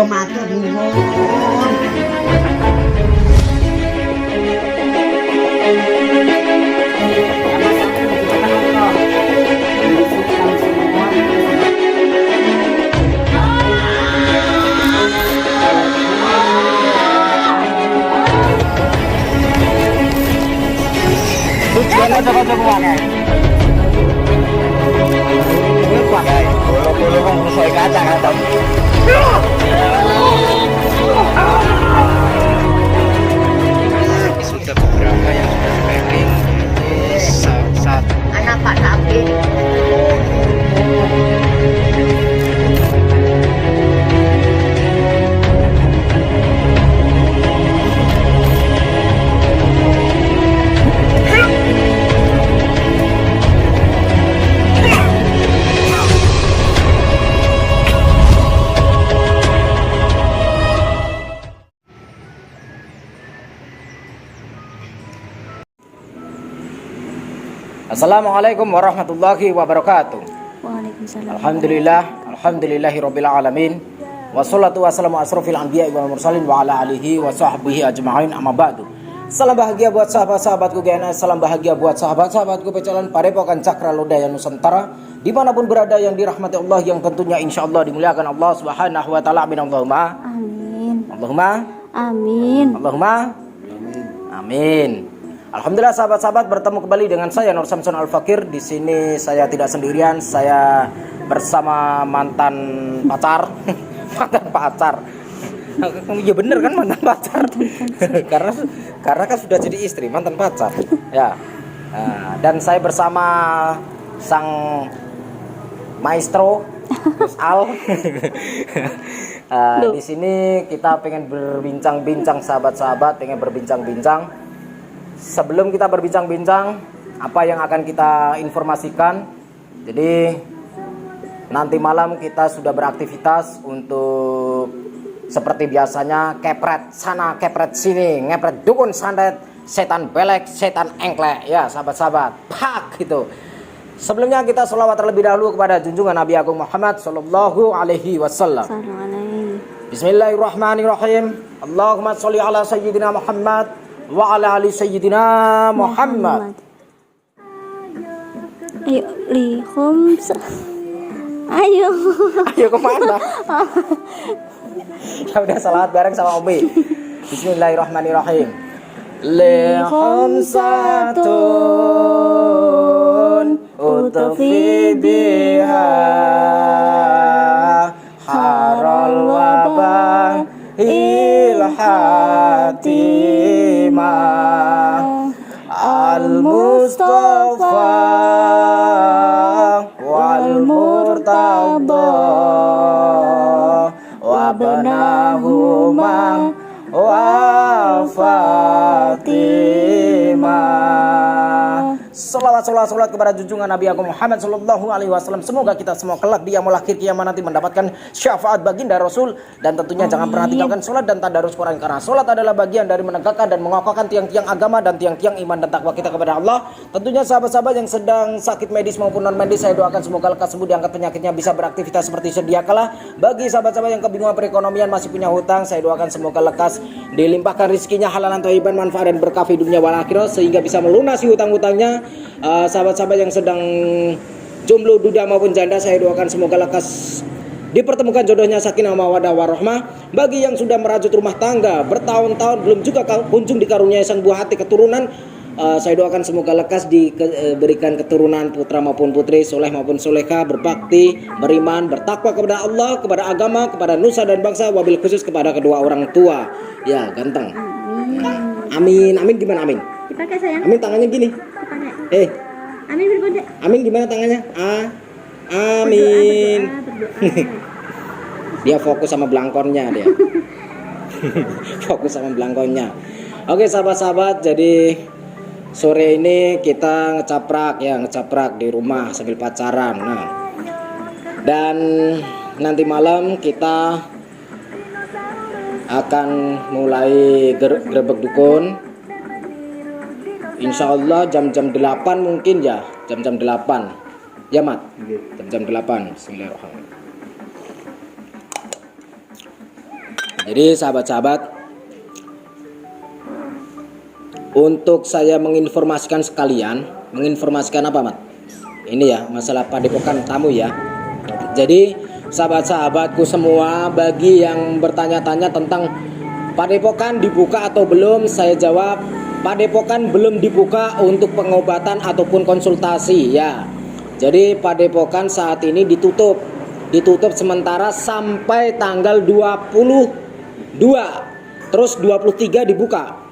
Ya matur nuwun. Tujuan aja kemana? Bolo-bolo kok rusoi kaca-kaca. Sudah beberapa yang sudah packing. Satu. Anak Pak Nabi. Assalamualaikum warahmatullahi wabarakatuh. Waalaikumsalam. Alhamdulillahirabbil alamin. Wassalatu wassalamu asrofil anbiya'i wal mursalin wa ala alihi wa sahbihi ajma'in, amma ba'du. Salam bahagia buat sahabat-sahabatku GNS, salam bahagia buat sahabat-sahabatku pecalan Padepokan Cakra Lodaya Nusantara dimanapun berada yang dirahmati Allah, yang tentunya insyaallah dimuliakan Allah subhanahu wa ta'ala. Amin Allahumma Amin. Allahumma Amin. Allahumma amin. Alhamdulillah sahabat-sahabat, bertemu kembali dengan saya Nur Samsun Al-Fakir. Di sini saya tidak sendirian, saya bersama mantan pacar. Mantan pacar. Ya bener kan, mantan pacar. karena kan sudah jadi istri, mantan pacar. Ya. Dan saya bersama sang maestro Gus Al. Di sini kita pengen berbincang-bincang sahabat-sahabat, pengen berbincang-bincang. Sebelum kita berbincang-bincang, apa yang akan kita informasikan? Jadi nanti malam kita sudah beraktivitas untuk seperti biasanya, kepret sana, kepret sini, ngepret dukun santet, setan belek, setan engklek, ya sahabat-sahabat, pak gitu. Sebelumnya kita sholawat terlebih dahulu kepada junjungan Nabi Agung Muhammad Sallallahu Alaihi Wasallam. Bismillahirrahmanirrahim. Allahumma sholli ala sayyidina Muhammad wa ala ali sayyidina Muhammad. Ayo lihums. Ayo Kemana? Ya udah, salawat bareng sama Obi. Bismillahirrahmanirrahim. Lihumsatun utufi biha haral wabah ilhatimah al-Mustafa wal-Murtada wabnahuma wa Fatimah. Salawat kepada junjungan Nabi Agung Muhammad Sallallahu Alaihi Wasallam. Semoga kita semua kelak di yaumul akhir kiamat nanti mendapatkan syafaat baginda Rasul. Dan tentunya jangan pernah tinggalkan sholat dan tadarus Quran, karena sholat adalah bagian dari menegakkan dan mengokohkan tiang-tiang agama dan tiang-tiang iman dan takwa kita kepada Allah. Tentunya sahabat-sahabat yang sedang sakit medis maupun non medis, saya doakan semoga lekas sembuh, diangkat penyakitnya, bisa beraktivitas seperti sedia kala. Bagi sahabat-sahabat yang kebingungan perekonomian, masih punya hutang, saya doakan semoga lekas dilimpahkan rezekinya halalan thayyiban, manfaat dan berkah di dunia wal akhirah, sehingga bisa melunasi hutang-hutangnya. Sahabat-sahabat yang sedang jomblo, duda maupun janda, saya doakan semoga lekas dipertemukan jodohnya, sakinah mawaddah warahmah. Bagi yang sudah merajut rumah tangga bertahun-tahun belum juga kunjung dikaruniai sang buah hati keturunan, saya doakan semoga lekas diberikan keturunan putra maupun putri, soleh maupun soleha, berbakti, beriman, bertakwa kepada Allah, kepada agama, kepada nusa dan bangsa, wabil khusus kepada kedua orang tua. Ya, ganteng. Amin. Amin gimana amin? Dipakai sayang. Amin tangannya gini. Dipakai. Amin berbeda. Amin gimana tangannya? Amin. Dia fokus sama belangkonnya dia. Fokus sama belangkonnya. Oke sahabat-sahabat, jadi sore ini kita ngecaprak di rumah sambil pacaran. Nah, dan nanti malam kita akan mulai grebek dukun. Insya Allah jam-jam 8 mungkin ya, jam-jam 8 ya Mat, jam-jam 8. Bismillahirrahmanirrahim. Jadi sahabat-sahabat, untuk saya menginformasikan sekalian, menginformasikan apa Mat? Ini ya masalah padepokan tamu ya. Jadi sahabat-sahabatku semua, bagi yang bertanya-tanya tentang padepokan dibuka atau belum, saya jawab padepokan belum dibuka untuk pengobatan ataupun konsultasi ya. Jadi padepokan saat ini ditutup sementara sampai tanggal 22, terus 23 dibuka.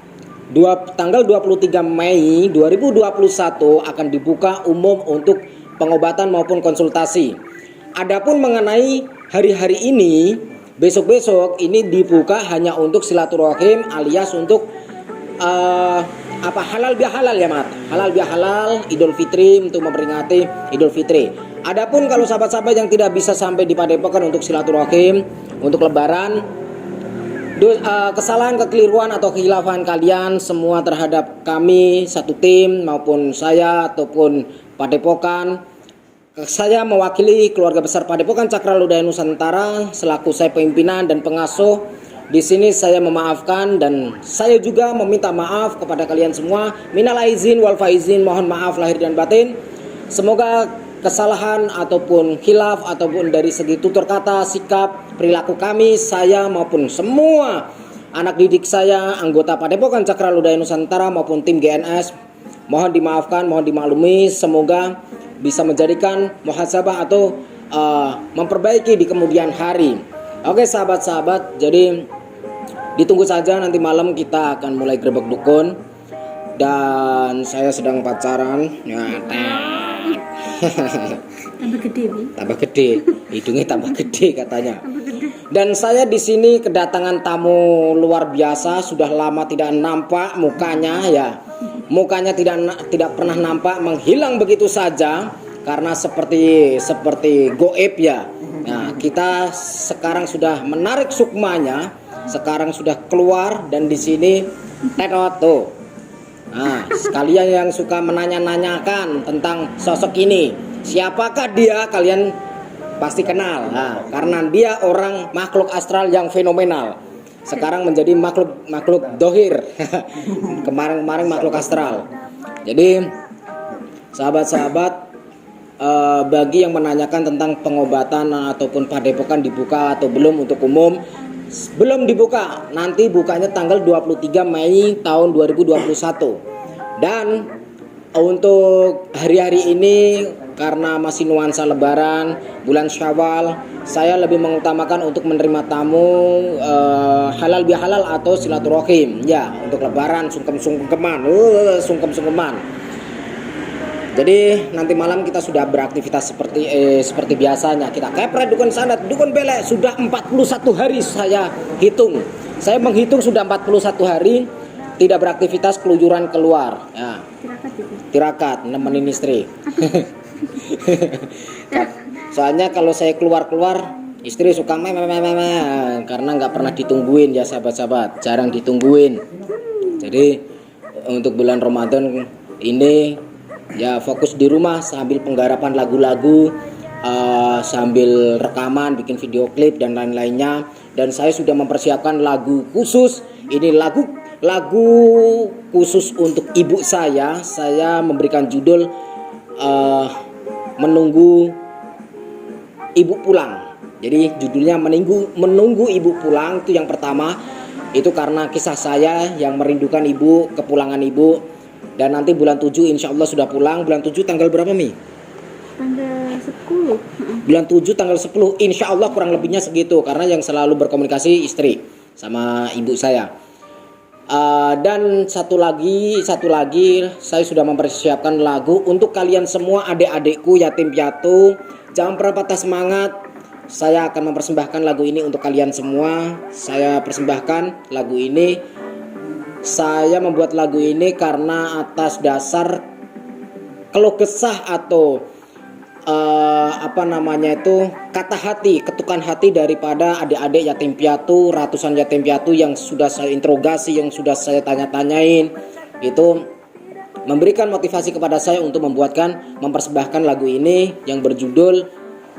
Tanggal 23 Mei 2021 akan dibuka umum untuk pengobatan maupun konsultasi. Adapun mengenai hari-hari ini, besok-besok ini dibuka hanya untuk silaturahim alias untuk halal bihalal ya Mat. Halal bihalal Idul Fitri, untuk memperingati Idul Fitri. Adapun kalau sahabat-sahabat yang tidak bisa sampai di padepokan untuk silaturahim, untuk lebaran, kesalahan, kekeliruan atau kekhilafan kalian semua terhadap kami satu tim maupun saya ataupun padepokan, saya mewakili keluarga besar Padepokan Cakra Lodaya Nusantara selaku saya pimpinan dan pengasuh. Di sini saya memaafkan dan saya juga meminta maaf kepada kalian semua. Minal aizin wal faizin, mohon maaf lahir dan batin. Semoga kesalahan ataupun khilaf ataupun dari segi tutur kata, sikap, perilaku kami, saya maupun semua anak didik saya, anggota Padepokan Cakra Lodaya Nusantara maupun tim GNS, mohon dimaafkan, mohon dimaklumi. Semoga bisa menjadikan muhasabah atau memperbaiki di kemudian hari. Oke sahabat-sahabat, jadi ditunggu saja, nanti malam kita akan mulai grebek dukun. Dan saya sedang pacaran ya. Tambah gede, Bi. Tambah gede, hidungnya tambah gede katanya. Dan saya di sini kedatangan tamu luar biasa, sudah lama tidak nampak mukanya ya. Mukanya tidak pernah nampak, menghilang begitu saja karena seperti goib ya. Nah, kita sekarang sudah menarik sukmanya, sekarang sudah keluar dan di sini tetot tuh. Nah, sekalian yang suka menanya-nanyakan tentang sosok ini, siapakah dia, kalian pasti kenal. Nah, karena dia orang makhluk astral yang fenomenal. Sekarang menjadi makhluk dohir. Kemarin makhluk astral. Jadi sahabat-sahabat, bagi yang menanyakan tentang pengobatan ataupun padepokan dibuka atau belum untuk umum, belum dibuka. Nanti bukanya tanggal 23 Mei tahun 2021. Dan untuk hari-hari ini karena masih nuansa lebaran, bulan Syawal, saya lebih mengutamakan untuk menerima tamu halal bihalal atau silaturahim ya, untuk lebaran sungkem-sungkeman. Jadi nanti malam kita sudah beraktivitas seperti biasanya. Kita kepret dukun sanad, dukun belek, sudah 41 hari saya hitung. Saya menghitung sudah 41 hari tidak beraktivitas, keluyuran keluar. Ya. Tirakat nemenin istri. Soalnya kalau saya keluar istri suka karena nggak pernah ditungguin ya sahabat-sahabat, jarang ditungguin. Jadi untuk bulan Ramadan ini ya fokus di rumah sambil penggarapan lagu-lagu, sambil rekaman, bikin video klip dan lain-lainnya. Dan saya sudah mempersiapkan lagu khusus. Ini lagu khusus untuk ibu saya. Saya memberikan judul Menunggu Ibu Pulang. Jadi judulnya menunggu ibu pulang. Itu yang pertama. Itu karena kisah saya yang merindukan ibu, kepulangan ibu. Dan nanti bulan 7 insya Allah sudah pulang. Bulan 7 tanggal berapa Mi? Tanggal 10. Bulan 7 tanggal 10 insya Allah, kurang lebihnya segitu. Karena yang selalu berkomunikasi istri sama ibu saya. Dan satu lagi saya sudah mempersiapkan lagu untuk kalian semua, adik-adikku yatim piatu. Jangan pernah patah semangat. Saya akan mempersembahkan lagu ini untuk kalian semua. Saya persembahkan lagu ini. Saya membuat lagu ini karena atas dasar keluh kesah atau kata hati, ketukan hati daripada adik-adik yatim piatu, ratusan yatim piatu yang sudah saya interogasi, yang sudah saya tanya-tanyain, itu memberikan motivasi kepada saya untuk mempersembahkan lagu ini yang berjudul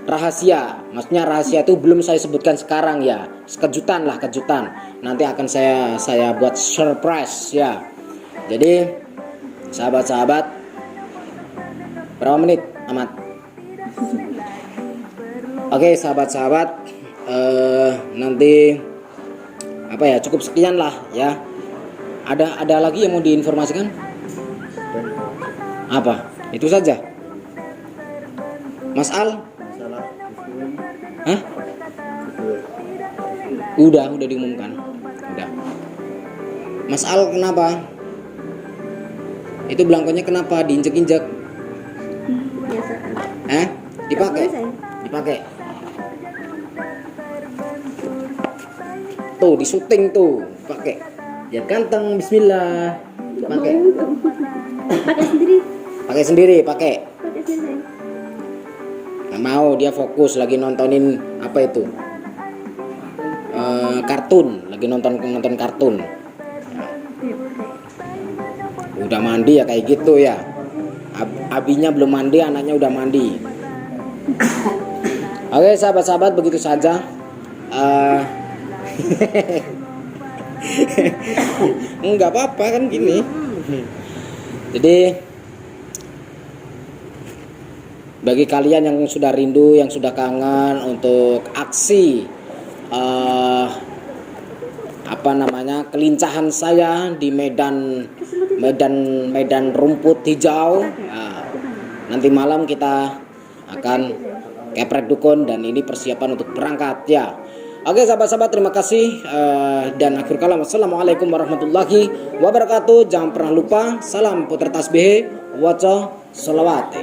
rahasia. Maksudnya rahasia itu belum saya sebutkan sekarang ya. Kejutan lah, kejutan. Nanti akan saya buat surprise ya. Jadi sahabat-sahabat, berapa menit amat? Oke sahabat-sahabat, nanti apa ya, cukup sekian lah ya. Ada lagi yang mau diinformasikan? Apa? Itu saja. Mas Al? Hah? Udah diumumkan. Udah. Mas Al kenapa? Itu belangkonya kenapa diinjek-injek? Biasa. Dipakai? Biasa. Dipakai. Tuh, di syuting tuh, pakai. Ya ganteng, bismillah. Pakai. Pakai sendiri. Pakai sendiri, pakai. Pakai sendiri. Nggak mau, dia fokus lagi nontonin apa itu? Kartun, lagi nonton kartun. Udah mandi ya kayak gitu ya. Abinya belum mandi, anaknya udah mandi. Oke sahabat-sahabat, begitu saja. Nggak apa-apa kan gini. Jadi bagi kalian yang sudah rindu, yang sudah kangen untuk aksi kelincahan saya di medan rumput hijau, nanti malam kita akan kepret dukun dan ini persiapan untuk berangkat ya. Oke sahabat-sahabat, terima kasih dan akhir kalam, assalamualaikum warahmatullahi wabarakatuh. Jangan pernah lupa salam putra tasbih waca selawat.